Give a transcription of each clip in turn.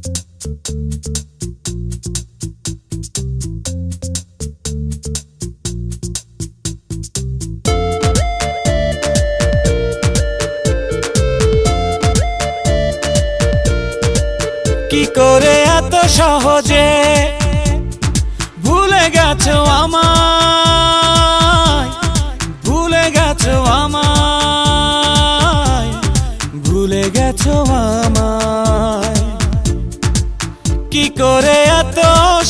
কি করে এত সহজে ভুলে গেছো আমায়, ভুলে গেছো আমায়, ভুলে গেছো আমায়। কি করে এত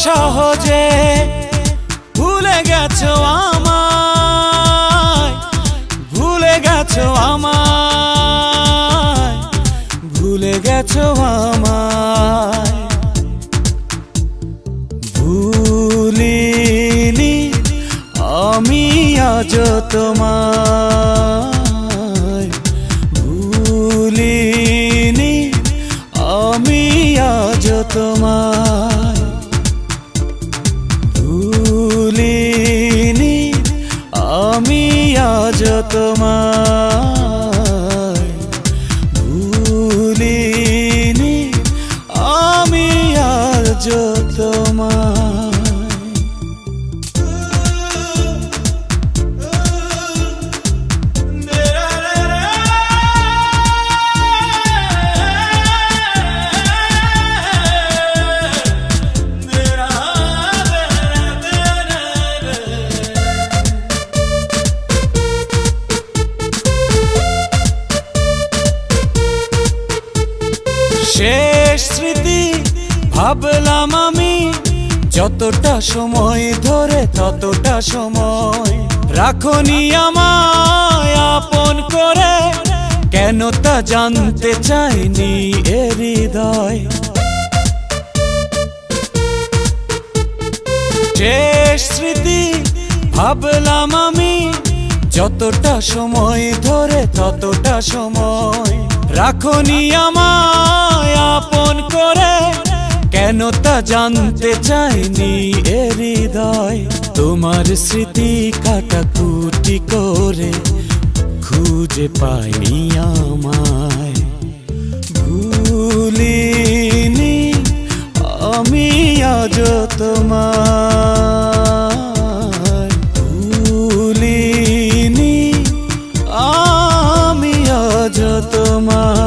সহজে ভুলে গেছো আমায়, ভুলে গেছো আমায়, ভুলে গেছো আমায়। ভুলিনি আমি আজ তোমায়, ভুলিনি আমি আজ তোমায়, ভুলিনি আমি আজ তোমায়, ভুলিনি আমি আজ তোমায়। শেষ স্মৃতি ভাবলাম আমি, যতটা সময় ধরে ততটা সময় রাখনি আমায় আপন করে, কেন তা জানতে চাইনি এ হৃদয়। শেষ স্মৃতি ভাবলাম আমি, যতটা সময় ধরে ততটা সময় রাখনি আমায় আপন করে, কেন তা জানতে চাইনি এ হৃদয়। তোমার স্মৃতি কাটাকুটি করে খুঁজে পাইনি আমায়, ভুলিনি আমি আজ তোমায়, ভুলিনি আমি আজ তোমায়।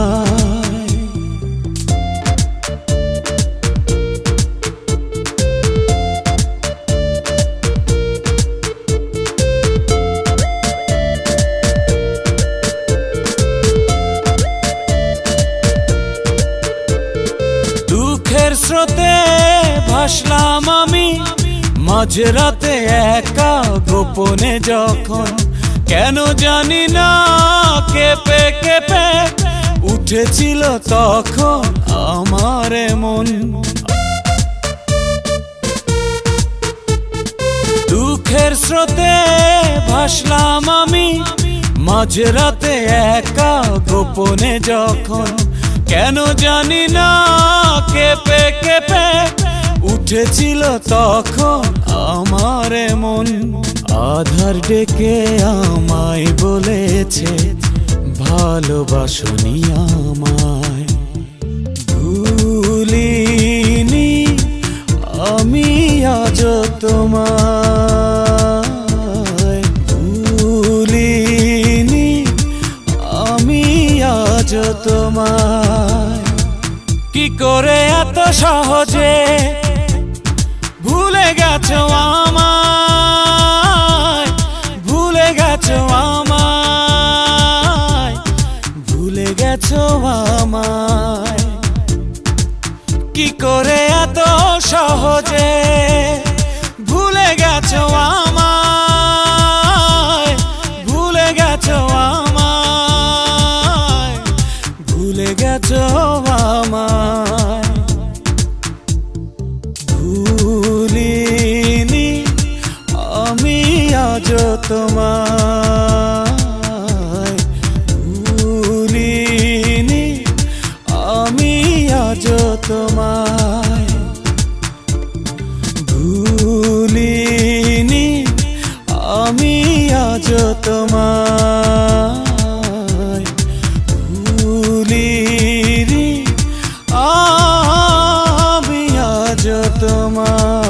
দুঃখের স্রোতে ভাসলাম আমি মাঝরাতে একা গোপনে যখন, কেন জানি না কেঁপে কেঁপে উঠেছিল তখন আমার মন। দুঃখের স্রোতে ভাসলাম আমি মাঝরাতে একা গোপনে যখন, কেন জানি না কেঁপে কেঁপে উঠেছিল তখন আমার মন। আধার ডেকে আমায় বলেছে ভালোবাসনি আমায়, ভুলিনি আমি আজ তোমায়, ভুলিনি আমি আজ তোমায়। কি করে এত সহজে ভুলে গেছো আমায়, ভুলে গেছো আমায়, ভুলে গেছো আমায়। কি করে এত সহজে ভুলে গেছো আমায়, ভুলে গেছো আমায়, ভুলে গেছো আমায়। ভুলিনি আমি আজ তোমায়, ভুলিনি আমি আজ তোমায়, ভুলিনি আমি আজ তোমায়, ভুলিনি আজও তোমায়।